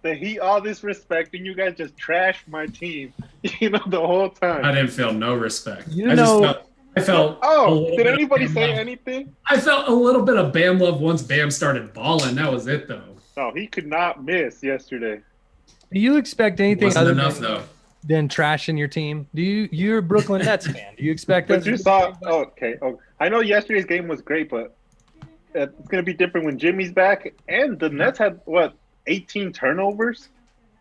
that he all this respect and you guys just trashed my team, the whole time. I didn't feel no respect. You I just know, felt I felt a Oh, little did bit of anybody Bam say love. anything? I felt a little bit of Bam love once Bam started balling. That was it though. No, he could not miss yesterday. do you expect It anything wasn't other enough though. than trashing your team? You're a Brooklyn Nets fan. Do you expect us But to you do the saw, same oh, thing? okay. Oh, I know yesterday's game was great, but it's going to be different when Jimmy's back. And the Nets had, what, 18 turnovers?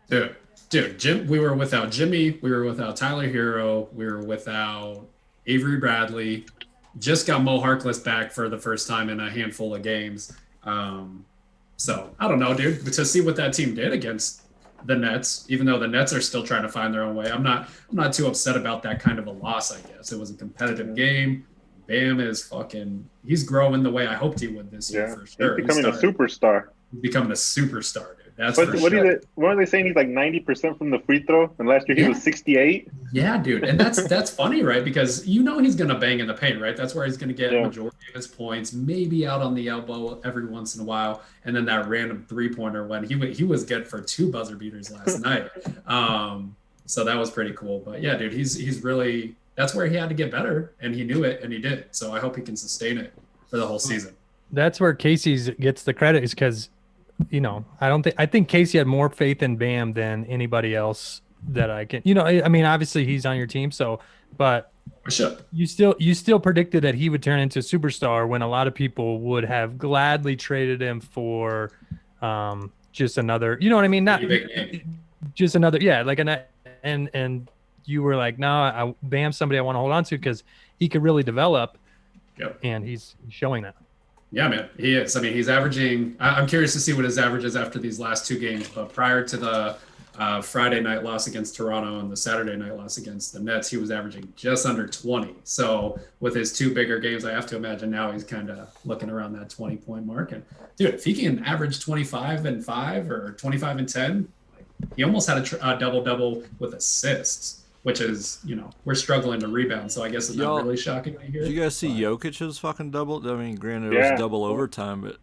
Dude, Jim. We were without Jimmy. We were without Tyler Hero. We were without Avery Bradley. Just got Mo Harkless back for the first time in a handful of games. Um, so I don't know, dude. But to see what that team did against the Nets, even though the Nets are still trying to find their own way, I'm not too upset about that kind of a loss. I guess it was a competitive game. Bam is fucking. He's growing the way I hoped he would this year Yeah, for he's sure. becoming a superstar. He's becoming a superstar, dude. That's But for sure. what are they saying? He's like 90% from the free throw, and last year he Yeah. was 68. Yeah, dude, and that's funny, right? Because he's gonna bang in the paint, right? That's where he's gonna get Yeah, majority of his points, maybe out on the elbow every once in a while, and then that random 3-pointer when he was good for 2 buzzer beaters last night. So that was pretty cool. But yeah, dude, he's really that's where he had to get better, and he knew it, and he did. So I hope he can sustain it for the whole season. That's where Casey's gets the credit is because, I think Casey had more faith in Bam than anybody else that I can, I mean, obviously he's on your team. So, but For sure. you still predicted that he would turn into a superstar when a lot of people would have gladly traded him for, just another, you know what I mean? Not Pretty big game. just another, yeah, like and you were like, no, Bam's somebody I want to hold on to because he could really develop, Yep. and he's showing that. Yeah, man, he is. I mean, he's averaging. I'm curious to see what his average is after these last 2 games. But prior to the Friday night loss against Toronto and the Saturday night loss against the Nets, he was averaging just under 20. So with his 2 bigger games, I have to imagine now he's kind of looking around that 20-point mark. And dude, if he can average 25 and 5 or 25 and 10, like, he almost had a double double with assists. Which is, we're struggling to rebound, so I guess it's not really shocking to hear. Did you guys see but, Jokic's fucking double? I mean, granted, it yeah. was double overtime, but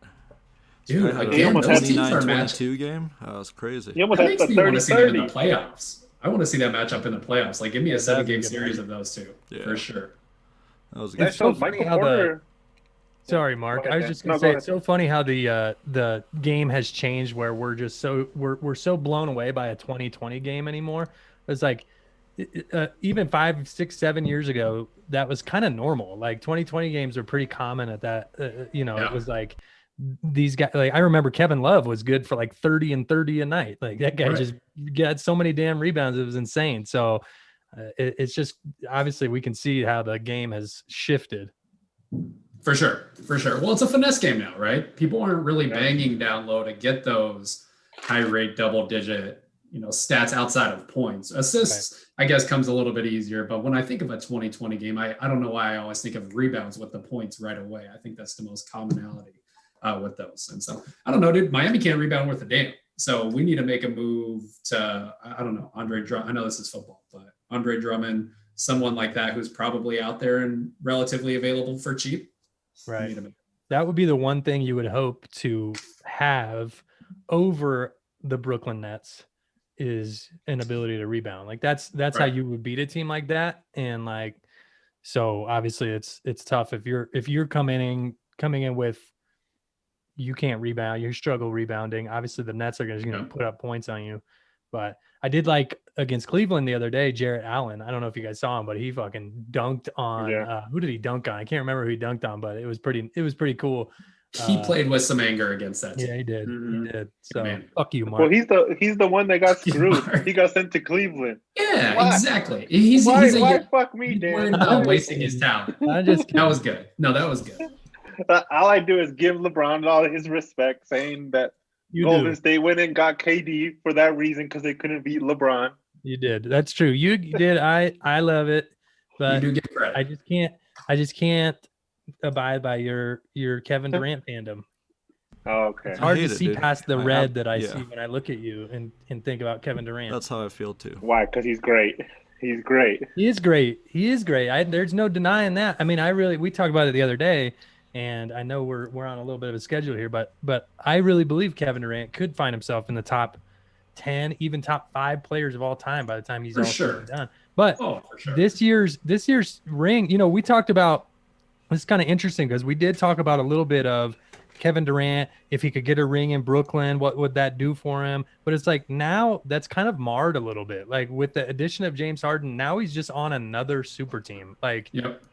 dude, had He again, almost those had teams are 29-22 game. That was crazy. He almost That had makes the me want to see them in 30-30. the playoffs. I want to see that matchup in the playoffs. Like, give me a that'd be 7-game good. series of those two Yeah. for sure. That was a That good. It's so shows funny Michael how Porter. Sorry, Mark. Go I ahead, was just Dan. gonna No, say go it's so funny how the game has changed where we're so blown away by a 2020 game anymore. It's like even 5, 6, 7 years ago, that was kind of normal. Like 2020 games are pretty common at that. It Yeah. was like these guys. Like I remember Kevin Love was good for like 30 and 30 a night. Like that guy Right. just got so many damn rebounds. It was insane. So it's just obviously we can see how the game has shifted. For sure. For sure. Well, it's a finesse game now, right? People aren't really banging down low to get those high rate double digit, stats outside of points. Assists, I guess, comes a little bit easier. But when I think of a 2020 game, I don't know why I always think of rebounds with the points right away. I think that's the most commonality with those. And so I don't know, dude. Miami can't rebound worth a damn. So we need to make a move to, I don't know, Andre Drummond. I know this is football, but Andre Drummond, someone like that who's probably out there and relatively available for cheap. We Right. need to make- That would be the one thing you would hope to have over the Brooklyn Nets is an ability to rebound. Like that's how Right. you would beat a team like that. And like, so obviously it's tough if you're coming in with you can't rebound, you struggle rebounding. Obviously the Nets are going to Yeah. put up points on you. But I did like against Cleveland the other day, Jarrett Allen. I don't know if you guys saw him, but he fucking dunked on Yeah. who did he dunk on? I can't remember who he dunked on, but it was pretty cool. He played with some anger against that team. Yeah, he did. Mhm. He did. So Man. fuck you, Mark. Well, he's the one that got You screwed. are. He got sent to Cleveland. Yeah, Why? exactly. He's Why a fuck me, he's Dan? worried about wasting his talent. I just That was good. No, that was good. All I do is give LeBron all his respect, saying that you Golden do. State went and got KD for that reason because they couldn't beat LeBron. You did. That's true. You did. I love it, You but do get credit. I just can't abide by your Kevin Durant fandom. Oh, okay. It's hard hate to it, see dude. past the I- red that I yeah. see when I look at you and think about Kevin Durant. That's how I feel too. Why? Because he's great. He's great. He is great. He is great. There's no denying that. I mean, we talked about it the other day, and I know we're on a little bit of a schedule here, but I really believe Kevin Durant could find himself in the top 10, even top 5 players of all time by the time he's For all said sure. and done. But Oh, for sure. this year's ring, we talked about, it's kind of interesting because we did talk about a little bit of Kevin Durant, if he could get a ring in Brooklyn, what would that do for him? But it's like now that's kind of marred a little bit. Like with the addition of James Harden, now he's just on another super team. Like Yep.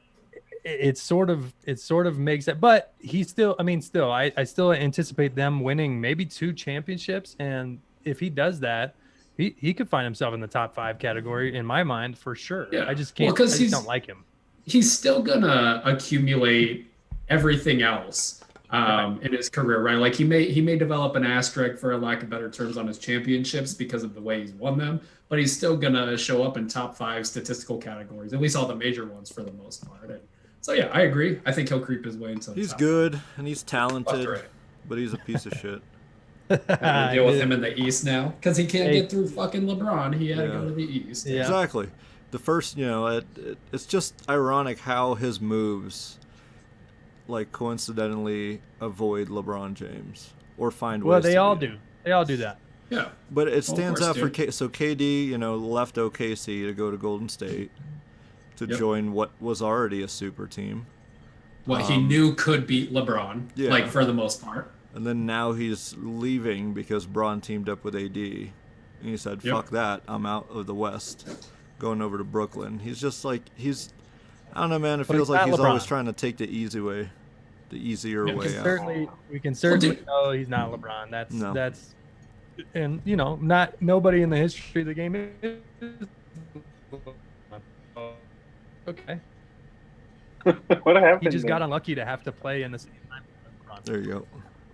it sort of makes it, but he still, I still anticipate them winning maybe 2 championships. And if he does that, he could find himself in the top 5 category in my mind for sure. Yeah. I just can't, Well, I just don't like him. He's still gonna accumulate everything else in his career, right? Like he may develop an asterisk, for a lack of better terms, on his championships because of the way he's won them, but he's still gonna show up in top 5 statistical categories, at least all the major ones for the most part. And so yeah, I agree. I think he'll creep his way into. He's top good and he's talented, Right. but he's a piece of shit. Having to deal with him in the East now because he can't Hey. get through fucking LeBron. He had to Yeah. go to the East. Yeah. Exactly. The first, it's just ironic how his moves, like, coincidentally avoid LeBron James or find ways. Well, they to all beat do. him. They all do that. Yeah. But it Well, of stands course, out for dude. so KD, left OKC to go to Golden State to Yep. join what was already a super team. What he knew could beat LeBron, Yeah. like for the most part. And then now he's leaving because Braun teamed up with AD. And he said, Yep. fuck that, I'm out of the West. Going over to Brooklyn. He's just like, I don't know, man. It But feels he's like not he's always LeBron. trying to take the easy way, the easier Yeah, way We can certainly dude. know he's not LeBron. No. That's and not nobody in the history of the game is okay. What happened? He just got then? unlucky to have to play in the same time as LeBron. There you go.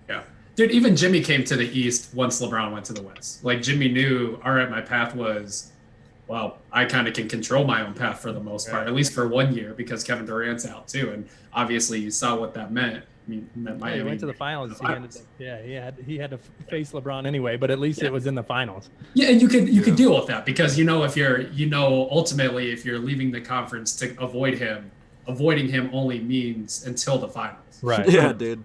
Yeah. Dude, even Jimmy came to the East once LeBron went to the West. Like Jimmy knew, all right, my path was, well, I kind of can control my own path for the most part, at least for 1 year, because Kevin Durant's out too. And obviously you saw what that meant. I mean, it meant Yeah, Miami. he went to the finals. The finals. He had to face LeBron anyway, but at least it was in the finals. Yeah, and you could deal with that because if you're ultimately if you're leaving the conference to avoid him, avoiding him only means until the finals. Right. Yeah, dude.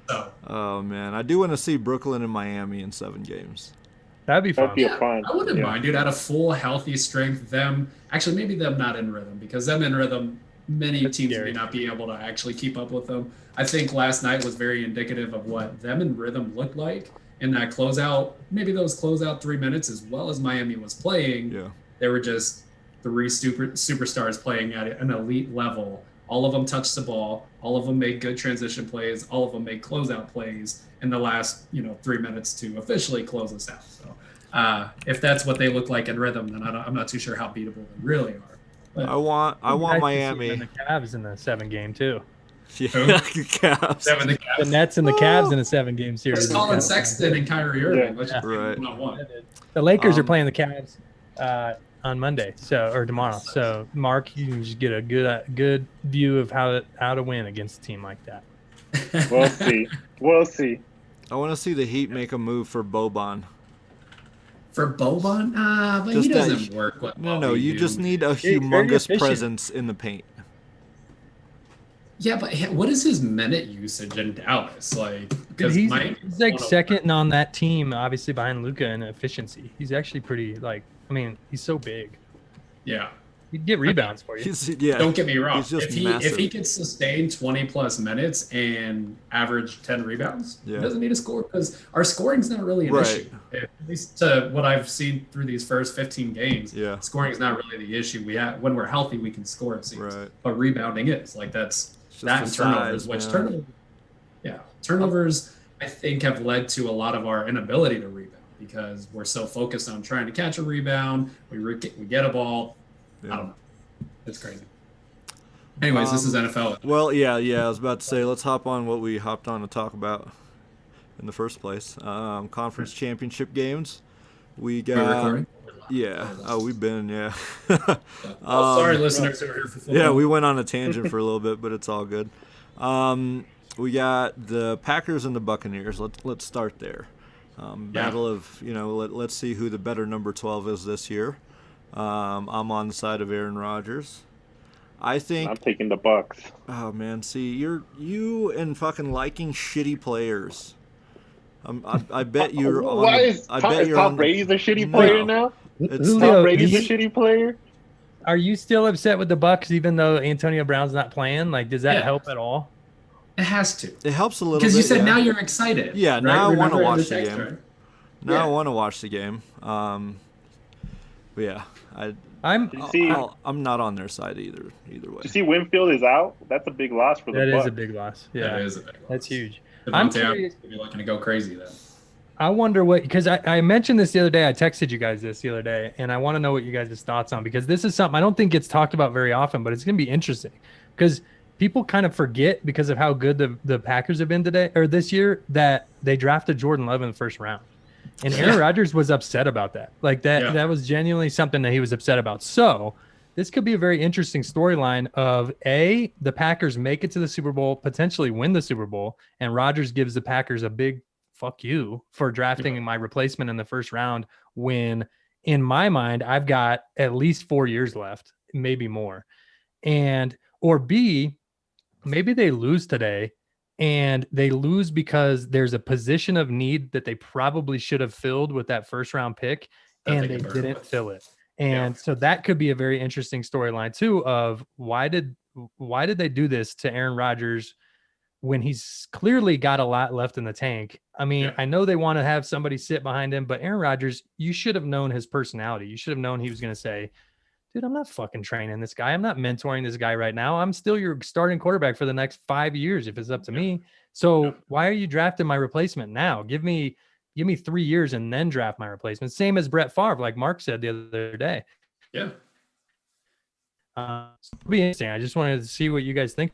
So Oh, man. I do want to see Brooklyn and Miami in 7 games. That'd be fun. That'd be a fun. I wouldn't yeah. mind, dude. At a full healthy strength, maybe them not in rhythm because them in rhythm, many That's teams scary. may not be able to actually keep up with them. I think last night was very indicative of what them in rhythm looked like in that closeout. Maybe those closeout 3 minutes, as well as Miami was playing. Yeah. They were just 3 superstars playing at an elite level. All of them touched the ball. All of them made good transition plays. All of them made closeout plays in the last 3 minutes to officially close us out. So if that's what they look like in rhythm, then I'm not too sure how beatable they really are. But I want Nice to see him Miami. and the Cavs in the 7-game too. Yeah, Who? Cavs. Devin the The Cavs. Nets and the Cavs in a 7-game series. It's Colin Sexton and Kyrie Irving. Yeah. Let's just Yeah. pick Right. one-on-one. The Lakers are Um, playing the Cavs on Monday, or tomorrow. So Mark, you can just get a good view of how to win against a team like that. We'll see. We'll see. I want to see the Heat make a move for Boban. For Boban? But Just he that- doesn't work with No, you dude. just need a Very humongous efficient. presence in the paint. Yeah, but what is his minute usage in Dallas? Like, Dude, because he's Mike like second on that team, obviously behind Luka in efficiency. He's actually pretty he's so big. Yeah. He'd get rebounds for you. Don't get me wrong. He's just If he massive. could sustain 20 plus minutes and average 10 rebounds, Yeah. he doesn't need to score because our scoring's not really an Right. issue. At least to what I've seen through these first 15 games, Yeah. scoring is not really the issue. When we're healthy, we can score, it seems. Right. But rebounding is It's just that the and turnovers, size, man. turnovers I think have led to a lot of our inability to rebound because we're so focused on trying to catch a rebound. We get a ball. I Yeah. don't know. It's crazy. Anyways, this is NFL. Well, yeah. I was about to say, let's hop on what we hopped on to talk about in the first place. Conference championship games. We Are we got. recording? Yeah. Oh, we've been. Yeah. Sorry, listeners who are here for football. Yeah, we went on a tangent for a little bit, but it's all good. We got the Packers and the Buccaneers. Let's start there. Battle of let's see who the better number 12 is this year. I'm on the side of Aaron Rodgers. I think. I'm taking the Bucks. Oh man, see you and fucking liking shitty players. I bet you're on. Why is I Tom, bet is you're Tom on. Brady's a shitty No. player now? It's Tom Julio, Brady's do a you- shitty player? Are you still upset with the Bucks even though Antonio Brown's not playing? Like, does that Yeah. help at all? It has to. It helps a little Because bit. you said yeah. now you're excited. Yeah, right? now I wanna Remember in watch the text, game. right? Now Yeah. I want to watch the game. But yeah, I'm You see, I'm not on their side either way. you see Winfield is out. That's a big loss for the that is Bucks. a big loss. That Yeah, is a big loss. that's huge. I'm Devontae curious. Adams could be looking to go crazy then. I wonder what, because I mentioned this the other day. I texted you guys this the other day, and I want to know what you guys' thoughts on, because this is something I don't think gets talked about very often, but it's going to be interesting because people kind of forget, because of how good the Packers have been today or this year, that they drafted Jordan Love in the first round. And Aaron Rodgers was upset about that. Like that was genuinely something that he was upset about. So this could be a very interesting storyline of the Packers make it to the Super Bowl, potentially win the Super Bowl, and Rodgers gives the Packers a big fuck you for drafting my replacement in the first round, when in my mind I've got at least 4 years left, maybe more. Or B, maybe they lose today, and they lose because there's a position of need that they probably should have filled with that first round pick, and they didn't fill it. And so that could be a very interesting storyline too, of why did they do this to Aaron Rodgers when he's clearly got a lot left in the tank? I mean, I know they want to have somebody sit behind him, but Aaron Rodgers, you should have known his personality. You should have known he was going to say, dude, I'm not fucking training this guy. I'm not mentoring this guy right now. I'm still your starting quarterback for the next 5 years if it's up to me. So why are you drafting my replacement now? Give me 3 years and then draft my replacement. Same as Brett Favre, like Mark said the other day. Yeah. It'll be interesting. I just wanted to see what you guys think.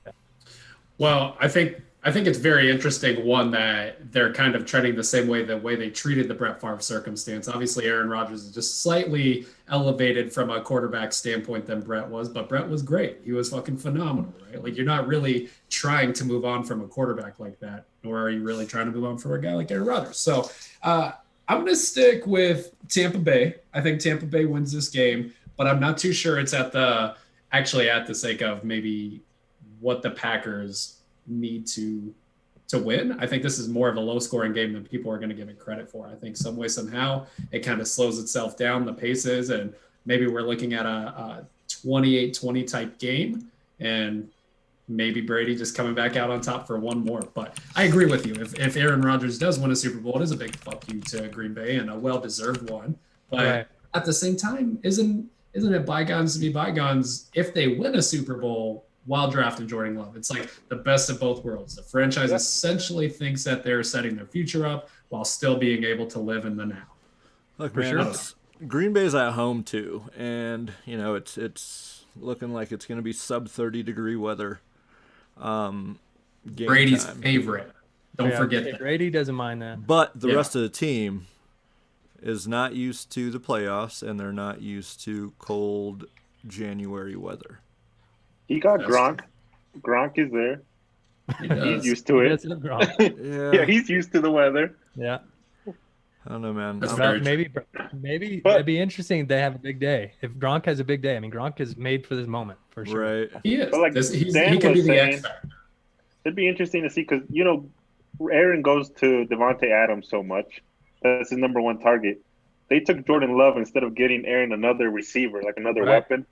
Well, I think it's very interesting, one, that they're kind of treading the same way they treated the Brett Favre circumstance. Obviously, Aaron Rodgers is just slightly elevated from a quarterback standpoint than Brett was, but Brett was great. He was fucking phenomenal, right? Like, you're not really trying to move on from a quarterback like that, nor are you really trying to move on from a guy like Aaron Rodgers. So I'm going to stick with Tampa Bay. I think Tampa Bay wins this game, but I'm not too sure it's at the sake of maybe what the Packers need to win. I think this is more of a low-scoring game than people are going to give it credit for. I think some way, somehow, it kind of slows itself down, the paces, and maybe we're looking at a 28-20 type game, and maybe Brady just coming back out on top for one more. But I agree with you. If Aaron Rodgers does win a Super Bowl, it is a big fuck you to Green Bay, and a well-deserved one. But at the same time, isn't it bygones to be bygones? If they win a Super Bowl while drafting Jordan Love, it's like the best of both worlds. The franchise essentially thinks that they're setting their future up while still being able to live in the now. Look, man, Green Bay's at home too, and it's looking like it's going to be sub 30-degree weather. Brady's time. favorite. Don't forget that. Brady doesn't mind that. But the rest of the team is not used to the playoffs, and they're not used to cold January weather. He got Gronk. Gronk is there. He's used to it. Yeah, he's used to the weather. Yeah. I don't know, man. Maybe it'd be interesting. They have a big day. If Gronk has a big day, I mean, Gronk is made for this moment for sure. Right. He is. But like he could be the X factor. It'd be interesting to see because Aaron goes to Devontae Adams so much. That's his number one target. They took Jordan Love instead of getting Aaron another receiver, like another weapon.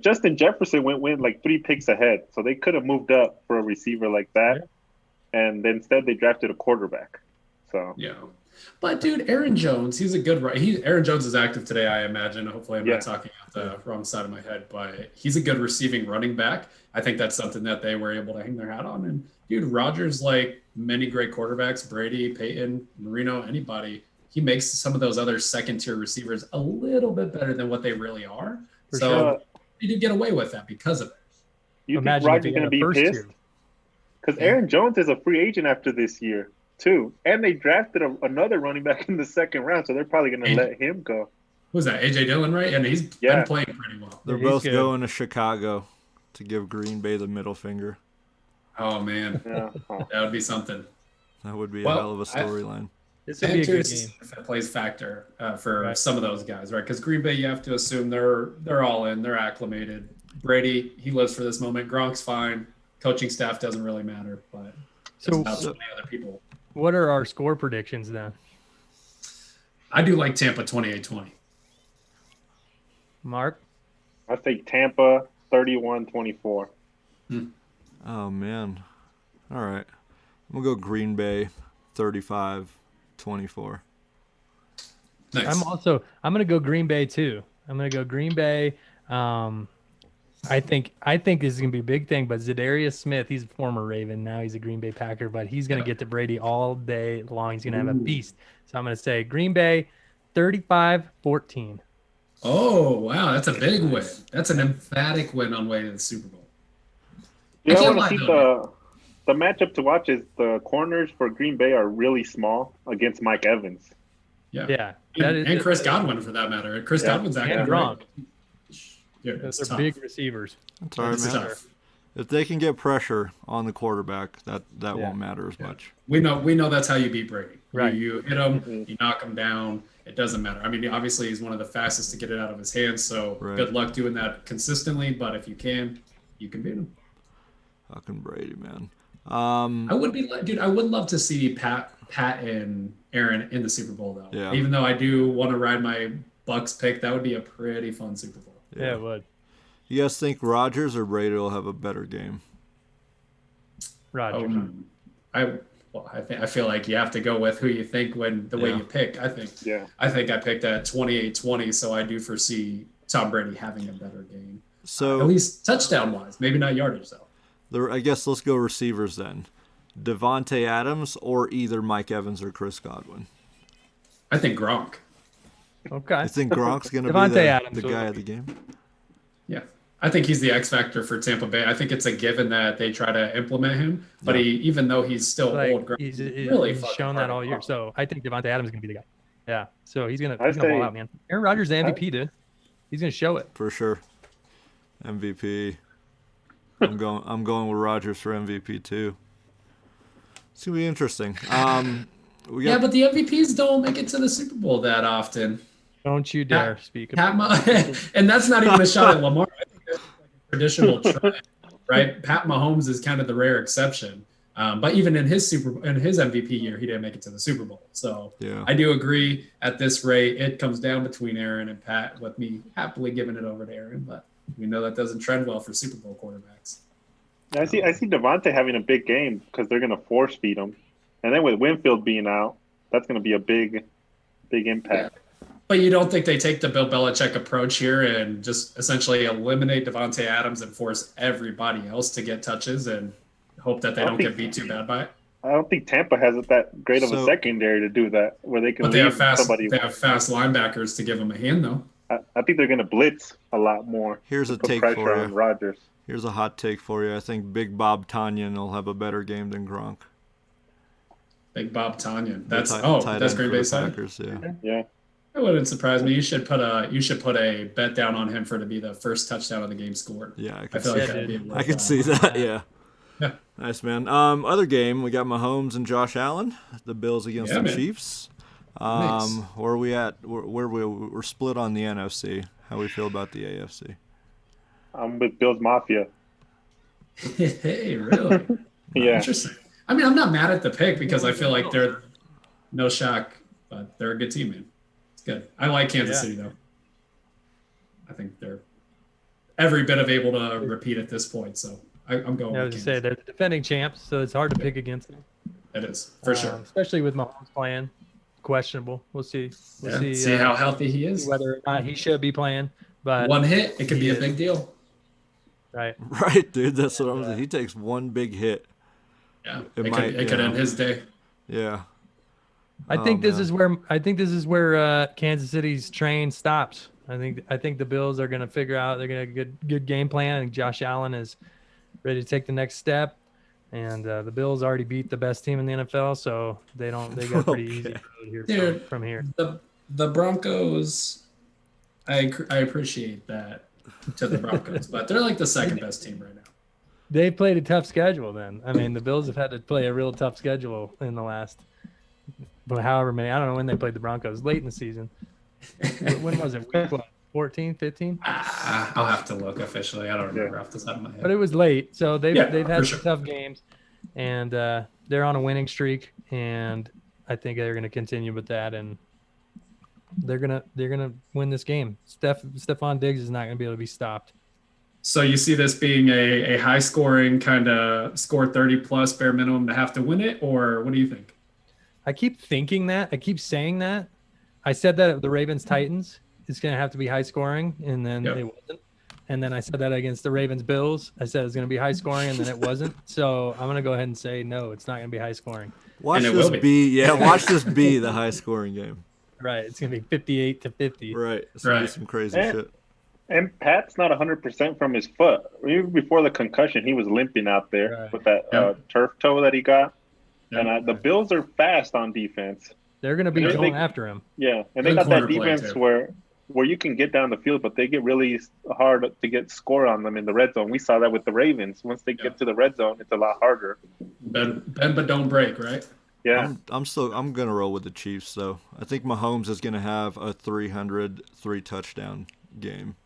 Justin Jefferson went like 3 picks ahead, so they could have moved up for a receiver like that, and then instead they drafted a quarterback. So but dude, Aaron Jones, he's a good Aaron Jones is active today, I imagine. Hopefully, I'm not talking out the wrong side of my head, but he's a good receiving running back. I think that's something that they were able to hang their hat on. And dude, Rodgers, like many great quarterbacks, Brady, Peyton, Marino, anybody, he makes some of those other second-tier receivers a little bit better than what they really are. He did get away with that because of it. You think Rodgers going to be pissed? Because Aaron Jones is a free agent after this year, too. And they drafted another running back in the second round, so they're probably going to let him go. Who's that, A.J. Dillon, right? And he's been playing pretty well. They're both going to Chicago to give Green Bay the middle finger. Oh, man. That would be something. That would be a hell of a storyline. This would be a good game. If that plays factor for some of those guys, right? Because Green Bay, you have to assume they're all in, they're acclimated. Brady, he lives for this moment. Gronk's fine. Coaching staff doesn't really matter, but so many other people. What are our score predictions then? I do like Tampa 28-20. Mark? I think Tampa 31-24. Oh man. All right. I'm gonna go Green Bay 35-24. Nice. I'm gonna go Green Bay too. I'm gonna go Green Bay. I think this is gonna be a big thing, but Zadarius Smith, he's a former Raven, now he's a Green Bay Packer, but he's gonna get to Brady all day long. He's gonna have a beast. So I'm gonna say Green Bay 35-14. Oh, wow. That's a big win. That's an emphatic win on way to the Super Bowl. Yeah, I can't want to lie, see though, the matchup to watch is the corners for Green Bay are really small against Mike Evans. Yeah. And Chris Godwin, for that matter. Chris Godwin's acting and great. Gronk. Yeah, Those it's are tough. big receivers. That's all right, It's man. tough. If they can get pressure on the quarterback, that won't matter as much. We know that's how you beat Brady. Right. You hit him, you knock him down. It doesn't matter. I mean, obviously he's one of the fastest to get it out of his hands. So good luck doing that consistently. But if you can beat him. Fucking Brady, man. I would love to see Pat and Aaron in the Super Bowl though. Yeah. Even though I do want to ride my Bucks pick, that would be a pretty fun Super Bowl. Yeah, it would. You guys think Rodgers or Brady will have a better game? Rodgers. I feel like you have to go with who you think when the way you pick. I think I picked at 28-20, so I do foresee Tom Brady having a better game. So at least touchdown wise, maybe not yardage though. I guess let's go receivers then. Devontae Adams or either Mike Evans or Chris Godwin. I think Gronk. Okay. You think Gronk's going to be Adams the guy of the game? Yeah. I think he's the X factor for Tampa Bay. I think it's a given that they try to implement him, but even though he's still old, he's really shown that all year. So I think Devontae Adams is going to be the guy. Yeah. So he's going to say- ball out, man. Aaron Rodgers, the MVP, dude. He's going to show it. For sure. MVP. I'm going with Rodgers for MVP too. It's gonna be interesting. But the MVPs don't make it to the Super Bowl that often. Don't you dare speak about and that's not even a shot at Lamar. I think that's like a traditional trend, right? Pat Mahomes is kind of the rare exception. But even in his MVP year, he didn't make it to the Super Bowl. So I do agree at this rate, it comes down between Aaron and Pat, with me happily giving it over to Aaron, but we know that doesn't trend well for Super Bowl quarterbacks. I see Devontae having a big game because they're going to force feed him. And then with Winfield being out, that's going to be a big impact. Yeah. But you don't think they take the Bill Belichick approach here and just essentially eliminate Devontae Adams and force everybody else to get touches and hope that they don't get beat too bad by it? I don't think Tampa has that great of a secondary to do that, where they can leave somebody. They have fast linebackers to give them a hand, though. I think they're going to blitz a lot more. Here's a put take pressure for you. on Rodgers. Here's a hot take for you. I think Big Bob Tonyan will have a better game than Gronk. Big Bob Tonyan. That's Green Bay side. Packers, yeah. It wouldn't surprise me. You should put a bet down on him for to be the first touchdown of the game scored. Yeah, I feel like that'd be I could see that. Yeah. Nice, man. Other game, we got Mahomes and Josh Allen. The Bills against the Chiefs. Nice. Where are we at? We're split on the NFC. How we feel about the AFC? I'm with Bills Mafia. Hey, really? Yeah. Interesting. I mean, I'm not mad at the pick because I feel like they're no shock, but they're a good team, man. It's good. I like Kansas City, though. I think they're every bit of able to repeat at this point, so I'm going with I was Kansas. say they're the defending champs, so it's hard to pick against them. It is, for sure. Especially with Mahomes playing. Questionable. We'll see. See how healthy he is. Whether or not he should be playing. But one hit, it could be a big deal. Right. Right, dude. That's what I'm saying. He takes one big hit. Yeah. It could end his day. Yeah. I think this is where Kansas City's train stops. I think the Bills are going to figure out they're going to have a good game plan. I think Josh Allen is ready to take the next step, and the Bills already beat the best team in the NFL, so they got a pretty easy road here from here. The Broncos, I appreciate that to the Broncos, but they're like the second best team right now. They played a tough schedule. Then I mean, the Bills have had to play a real tough schedule in the last, however many. I don't know when they played the Broncos. Late in the season. When was it? Week what? 14, 15? I'll have to look officially. I don't remember off the top of my head. But it was late, so they've had some tough games, and they're on a winning streak. and I think they're going to continue with that, and they're gonna win this game. Stephon Diggs is not going to be able to be stopped. So you see this being a high scoring kind of score 30 plus bare minimum to have to win it, or what do you think? I keep thinking that. I keep saying that. I said that the Ravens Titans is going to have to be high scoring, and then it wasn't. And then I said that against the Ravens Bills. I said it's going to be high scoring, and then it wasn't. So I'm going to go ahead and say no, it's not going to be high scoring. Watch this be the high scoring game. Right. It's going to be 58-50. Right. It's going to be some crazy shit. And Pat's not 100% from his foot. Even before the concussion, he was limping out there with that turf toe that he got. And the Bills are fast on defense. They're going to be going after him. Yeah, and they got that defense where you can get down the field, but they get really hard to get score on them in the red zone. We saw that with the Ravens. Once they get to the red zone, it's a lot harder. Bend but don't break, right? Yeah. I'm gonna roll with the Chiefs though. I think Mahomes is gonna have a 303 touchdown game.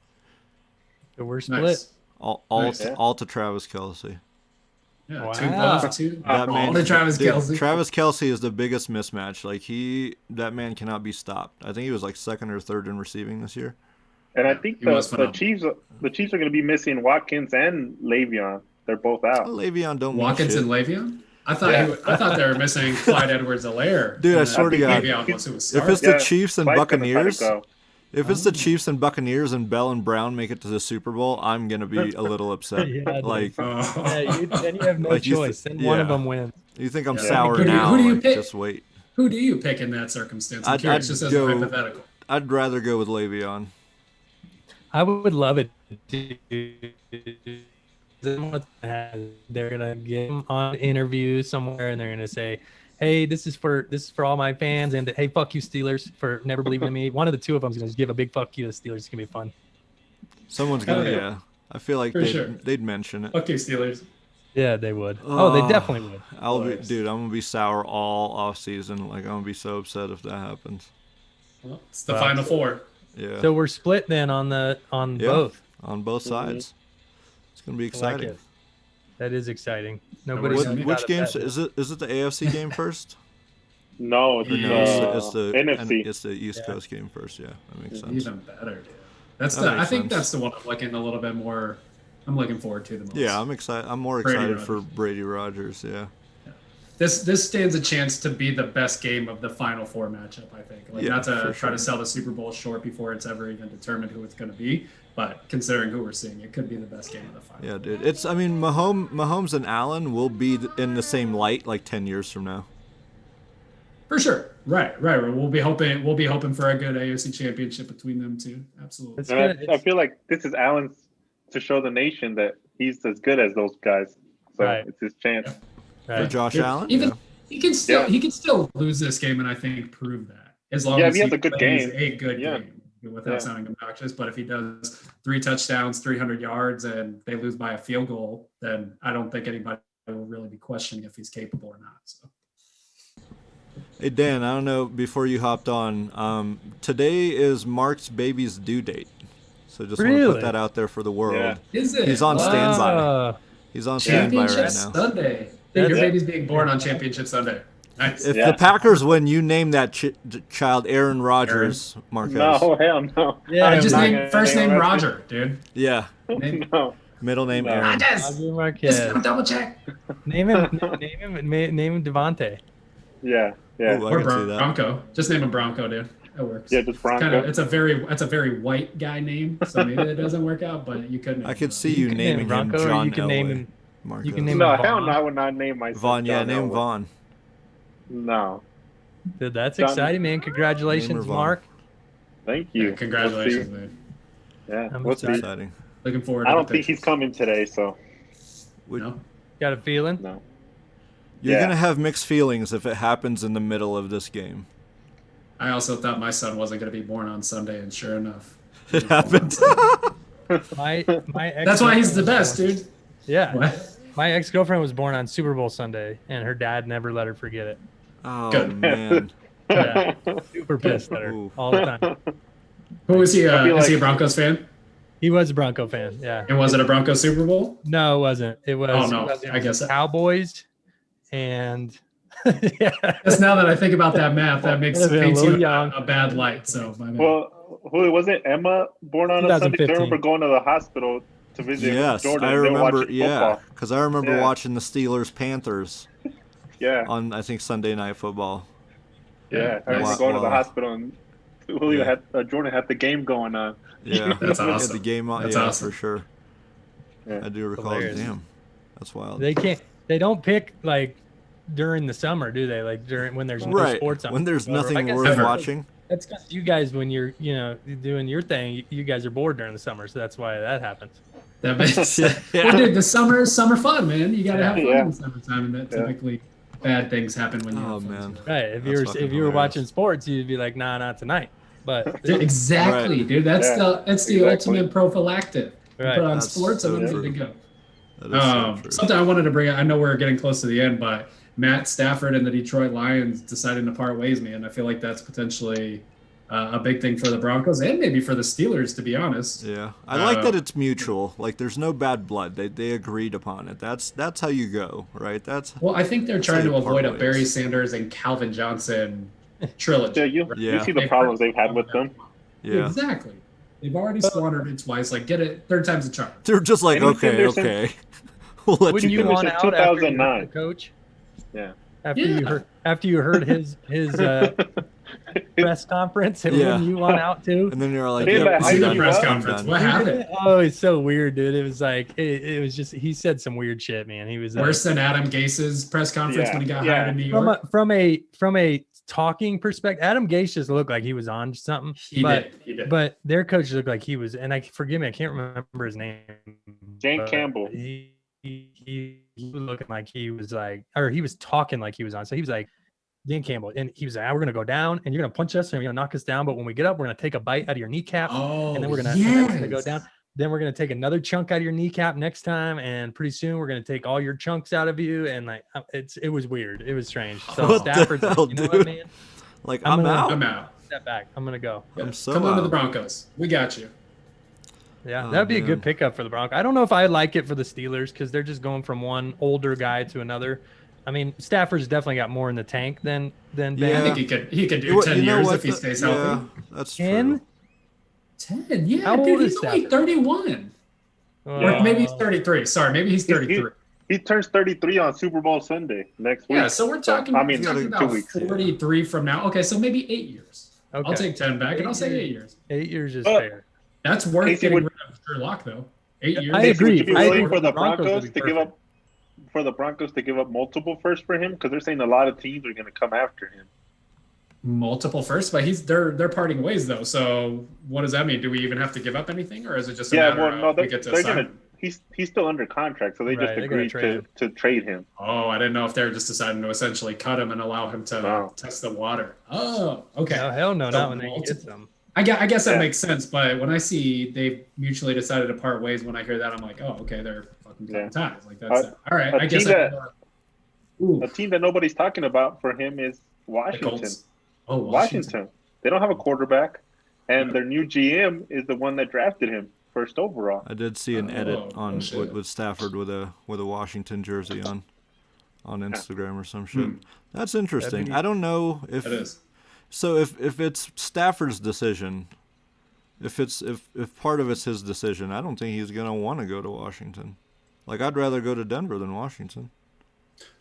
So we're split. Nice. All to Travis Kelce. Yeah, Wow. two. That man, to Travis dude, Kelce. Travis Kelce is the biggest mismatch. Like that man cannot be stopped. I think he was like second or third in receiving this year. And I think the Chiefs are going to be missing Watkins and Le'Veon. They're both out. Oh, Le'Veon don't Watkins and Le'Veon. I thought they were missing Clyde Edwards-Helaire. Dude, I swear to God, Le'Veon was who was if it's the Chiefs and Clyde's Buccaneers, If it's the Chiefs and Buccaneers and Bell and Brown make it to the Super Bowl, I'm gonna be a little upset. You have no Like choice. Then one of them wins. You think I'm sour Who now? do you pick? Just wait. Who do you pick in that circumstance? I'm curious, just as a hypothetical. I'd rather go with Le'Veon. I would love it. They're gonna get him on an interview somewhere, and they're gonna say, "Hey, this is for all my fans," and hey, fuck you Steelers for never believing in me. One of the two of them is gonna just give a big fuck you to the Steelers. It's gonna be fun. Someone's gonna, I feel like they'd mention it. Fuck you Steelers. Yeah, they would. Oh, they definitely would. I'm gonna be sour all off season. Like I'm gonna be so upset if that happens. Well, it's the Final Four. Yeah. So we're split then on both. On both sides. It's gonna be exciting. Like that is exciting. Which games is it? Is it the AFC game first? No, it's the NFC. It's the East Coast game first. Yeah, that makes sense. Even better, dude. I think that's the one I'm looking a little bit more. I'm looking forward to the most. Yeah, I'm excited. I'm more excited for Brady Rodgers. Yeah. This stands a chance to be the best game of the Final Four matchup, I think. Not to try to sell the Super Bowl short before it's ever even determined who it's going to be, but considering who we're seeing, it could be the best game of the Final Four. Yeah, dude. Mahomes and Allen will be in the same light like 10 years from now. For sure. Right. We'll be hoping for a good AFC championship between them two. Absolutely. And I feel like this is Allen's to show the nation that he's as good as those guys. So it's his chance. Right. For Josh Allen? He can still lose this game and I think prove that. As long as he has a good game. A good game without sounding obnoxious. But if he does 3 touchdowns, 300 yards, and they lose by a field goal, then I don't think anybody will really be questioning if he's capable or not. So. Hey Dan, I don't know, before you hopped on, today is Mark's baby's due date. So just want to put that out there for the world. Yeah. Is it? He's on standby. He's on standby right now. Sunday. Your baby's being born on Championship Sunday. Nice. If the Packers win, you name that child Aaron Rodgers, Marquez. No, hell no. Yeah, just first name Roger, dude. Yeah. No. Middle name Aaron. Roger Marquez. Just double check. Name him Devontae. Yeah. Or Bronco. Just name him Bronco, dude. It works. Yeah, just Bronco. It's a very white guy name, so maybe it doesn't work out. But you could. I could see you naming him Bronco, John or you can name him. Marcos. You can name no, him hell no, I would not name myself Vaughn. Yeah, John name Elway. Vaughn. No. Dude, that's exciting, man. Congratulations, Mark. Thank you. Yeah, congratulations, man. Yeah, that's exciting. Looking forward. I don't think he's coming today, so. No. Got a feeling? No. You're gonna have mixed feelings if it happens in the middle of this game. I also thought my son wasn't going to be born on Sunday, and sure enough, it happened. my That's why he's the best, dude. Yeah. What? My ex-girlfriend was born on Super Bowl Sunday, and her dad never let her forget it. Oh Good. man. Yeah. Super pissed at her all the time. Who is he? Is he a Broncos fan? He was a Bronco fan, yeah. And was it a Broncos Super Bowl? No, it wasn't. It was. Oh no, it was I guess Cowboys, and Yeah. Just now that I think about that math, that makes Could've been a paints little you young. a bad light. So my bad. Well, who was it? Emma born on a Sunday. I 2015. remember going to the hospital to visit Yes, Jordan. I and they were remember. watching Yeah, football. because I remember Yeah. watching the Steelers Panthers Yeah, on I think Sunday Night Football. yeah. I remember Wow, going to the wow. hospital and Julio Yeah. had Jordan had the game going on. Yeah, That's He had awesome. the game on. That's Yeah, awesome. for sure. Yeah. I do recall. Hilarious. Damn, that's wild. They can't. They don't pick like during the summer, do they? Like during when there's no Right, sports on. when there's Whatever. I nothing guess worth Ever. watching. That's because you guys, when you're doing your thing, you guys are bored during the summer, so that's why that happens. That makes Yeah. Well, dude, the summer fun, man. You gotta have fun Yeah. in the summertime, and that typically bad things happen when you Oh have fun. man. Right. If That's you were fucking if you were hilarious. watching sports, you'd be like, nah, not tonight. But Dude, exactly, dude. That's Yeah, the exactly. ultimate prophylactic. You Right. put on That's sports so and then true. good to go. That is so true. Something I wanted to bring up. I know we're getting close to the end, but Matt Stafford and the Detroit Lions deciding to part ways, man. I feel like that's potentially a big thing for the Broncos and maybe for the Steelers, to be honest. Yeah, I like that it's mutual. Like, there's no bad blood. They agreed upon it. That's how you go, right? That's Well, I think they're trying Say to avoid a part Barry ways. Sanders and Calvin Johnson trilogy. Yeah, you Yeah. see the problems they've had with them. yeah. Exactly. They've already squandered it twice. Like, get it third time's a charm. They're just like, Anything okay, there's okay, we'll let wouldn't you you go. It want was out after you heard 2009. the coach? Yeah. After you heard his press conference, and Yeah. wouldn't you want out too? And then you're like, Hey, yep, but I'm how See you the done. do press what? I'm conference. done. What happened? Oh, it's so weird, dude. It was like it was just he said some weird shit, man. He was Worse than Adam Gase's press conference Yeah, when he got yeah. hired in New York. from a talking perspective. Adam Gase just looked like he was on something. He but did. but their coach looked like he was, and forgive me, I can't remember his name. Jane but Campbell. He was looking like he was like, or he was talking like he was on. So he was like, Dan Campbell, and he was like, we're gonna go down, and you're gonna punch us, and you're gonna knock us down. But when we get up, we're gonna take a bite out of your kneecap, Oh, and then we're gonna go down. Then we're gonna take another chunk out of your kneecap next time, and pretty soon we're gonna take all your chunks out of you. And like, it was weird. It was strange. So What the Stafford's like, hell, you know what, dude? man? Like, I'm I'm gonna- out. I'm out. Step back. I'm gonna go. I'm so Come on to out. the Broncos. We got you. Yeah, Oh, that'd be a man. good pickup for the Broncos. I don't know if I like it for the Steelers because they're just going from one older guy to another. I mean, Stafford's definitely got more in the tank than Ben. Yeah. I think he could do You 10 know years what? if he stays Yeah, healthy. that's 10? true. 10, yeah, How dude. old He's is only Stafford? 31. Or maybe he's 33. Sorry, maybe he's 33. He turns 33 on Super Bowl Sunday next week. Yeah, so we're talking, I mean, we're talking 2 about weeks. 43 from now. Okay, so maybe 8 years. Okay. I'll take 10 back, and I'll say 8 years. 8 years is Uh, fair. That's worth Casey, getting would- rid of Sherlock, though. 8 years. I Casey, agree. Would you be I willing agree. for the Broncos Broncos would be to give up multiple firsts for him? Because they're saying a lot of teams are going to come after him. Multiple firsts, but they're parting ways though. So what does that mean? Do we even have to give up anything, or is it just a Yeah, matter well, no, of we get to they're sign going him? to. He's still under contract, so they Right, just they're gonna agreed trade him. to trade him. Oh, I didn't know if they were just deciding to essentially cut him and allow him to Wow. test the water. Oh, okay. No, hell no, So not when they multiple- get some. I guess that Yeah. makes sense, but when I see they've mutually decided to part ways, when I hear that, I'm like, oh, okay, they're fucking cutting Yeah. ties. Like that's it. All right. a I guess team Ooh, A team that nobody's talking about for him is the Washington. Colts. Oh, Washington. They don't have a quarterback, and their new GM is the one that drafted him first overall. I did see an edit Oh, on shit. with Stafford with a Washington jersey on Instagram or some shit. That's interesting. be- I don't know if That is. so if it's Stafford's decision, if part of it's his decision, I don't think he's gonna want to go to Washington. Like, I'd rather go to Denver than Washington.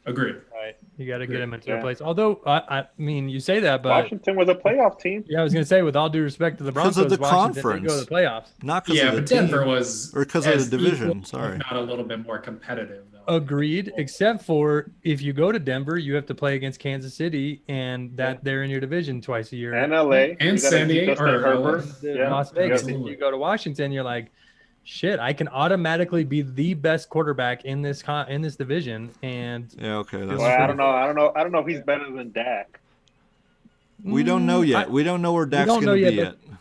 Agreed. Right. You got to get him into Yeah. a place. Although, I mean, you say that, but Washington was a playoff team. yeah, I was going to say, with all due respect to the Because Broncos, of the Washington did conference. go to the playoffs. Not because Yeah, of the but team, Denver was or because of as the division. equal, Sorry. if not a little bit more competitive though. Agreed, except for if you go to Denver, you have to play against Kansas City, and that they're in your division twice a year. And LA. And You gotta San beat Diego, Justin or Herbert. Yeah. Las Vegas. Yeah. If you go to Washington, you're like, shit, I can automatically be the best quarterback in this division, and Yeah, okay. That's Well, I true. don't know if he's better than Dak. We don't know yet. I- we don't know where Dak's don't going know to be yet, yet.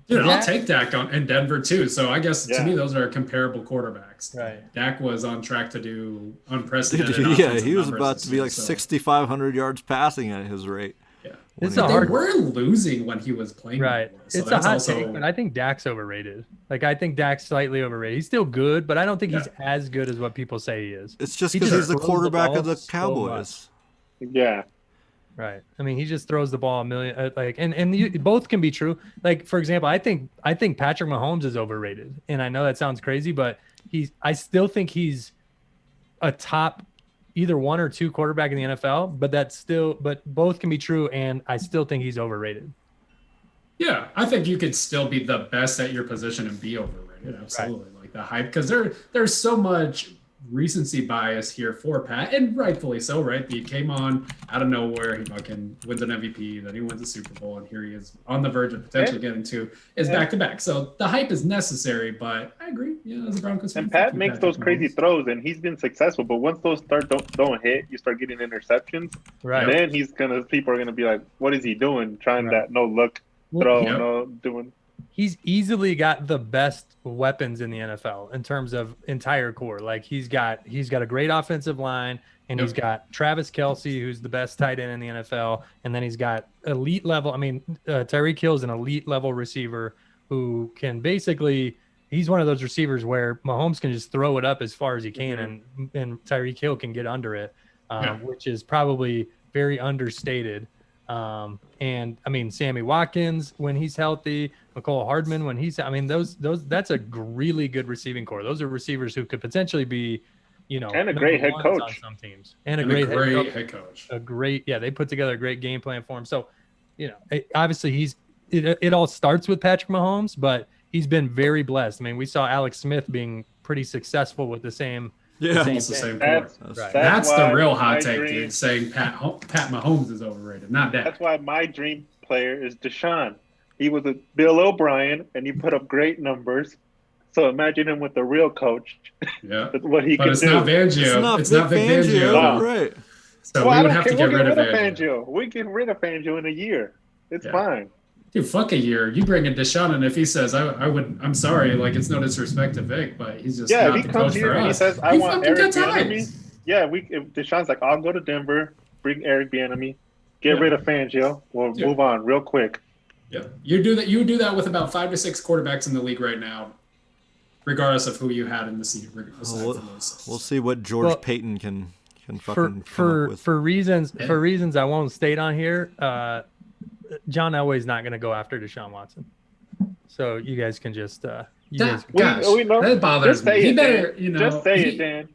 Dude, I'll Dak- take Dak in Denver too. So I guess to Yeah. me those are comparable quarterbacks. Right. Dak was on track to do unprecedented. yeah, offensive he was numbers about this to be year, like so, 6,500 yards passing at his rate. Yeah. It's when a he- They hard- were losing when he was playing. right. more, so It's a that's hot also, take, but I think Dak's overrated. Like, I think Dak's slightly overrated. He's still good, but I don't think he's Yeah. as good as what people say he is. It's just He because just he's the throws the quarterback ball of the so Cowboys. Yeah. Right. I mean, he just throws the ball a million. Both can be true. Like, for example, I think Patrick Mahomes is overrated, and I know that sounds crazy, but I still think he's a top either one or two quarterback in the NFL. But both can be true, and I still think he's overrated. Yeah, I think you could still be the best at your position and be overrated. Absolutely, like the hype, because there's so much recency bias here for Pat, and rightfully so, right? He came on out of nowhere, he fucking wins an MVP, then he wins a Super Bowl, and here he is on the verge of potentially getting to his back-to-back. So the hype is necessary, but I agree. Yeah, as a Broncos fan, and Pat makes those crazy throws, and he's been successful. But once those don't hit, you start getting interceptions. Right. Then people are gonna be like, "What is he doing? Trying that no look throw, no doing." He's easily got the best weapons in the NFL in terms of entire core. Like he's got a great offensive line, and he's got Travis Kelce, who's the best tight end in the NFL, and then he's got elite level. I mean, Tyreek Hill is an elite level receiver who can basically. He's one of those receivers where Mahomes can just throw it up as far as he can, and Tyreek Hill can get under it, which is probably very understated. And I mean, Sammy Watkins when he's healthy, McCole Hardman when that's a really good receiving core. Those are receivers who could potentially be, and a great head coach on some teams, and a great head coach. They put together a great game plan for him. So, obviously it all starts with Patrick Mahomes, but he's been very blessed. I mean, we saw Alex Smith being pretty successful with the same. Yeah, almost the same core. That's the real hot take, dude. Saying Pat Mahomes is overrated, not that. That's why my dream player is Deshaun. He was a Bill O'Brien, and he put up great numbers. So imagine him with the real coach. Yeah, what he can do. It's not Fangio. It's not Vic Fangio. Wow. Right. So we would have to get rid of Fangio. We get rid of Fangio in a year. It's fine. Dude, fuck a year. You bring in Deshaun, and if he says, I'm sorry, like, it's no disrespect to Vic, but he's just not if he the comes coach here for and us. he says, I want Eric Bieniemy. Yeah, if Deshaun's like, I'll go to Denver, bring Eric Bieniemy, get rid of Fangio, we'll move on real quick. Yeah, you would do that with about 5 to 6 quarterbacks in the league right now, regardless of who you had in the seat. We'll see what George Payton can fucking come up with. For reasons I won't state on here. John Elway's not going to go after Deshaun Watson, so you guys can just we know. That bothers me. He better, just say it, Dan.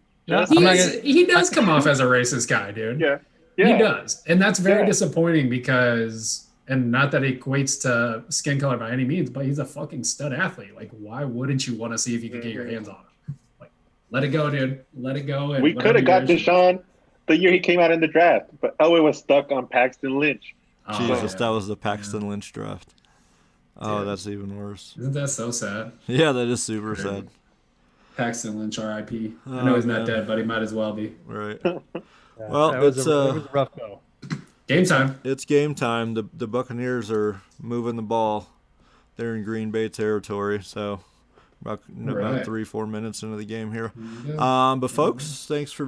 He does come off as a racist guy, dude. Yeah. He does, and that's very disappointing because, and not that it equates to skin color by any means, but he's a fucking stud athlete. Like, why wouldn't you want to see if you could get your hands on him? Like, let it go, dude. Let it go. And we could have got Deshaun the year he came out in the draft, but Elway was stuck on Paxton Lynch. Jesus, that was the Paxton Lynch draft. Oh, that's even worse. Isn't that so sad? Yeah, that is super sad. Paxton Lynch, R.I.P. I know he's not dead, but he might as well be. Right. Well, it was a rough go. Game time. It's game time. The Buccaneers are moving the ball. They're in Green Bay territory, so about 3-4 minutes into the game here. But folks, thanks for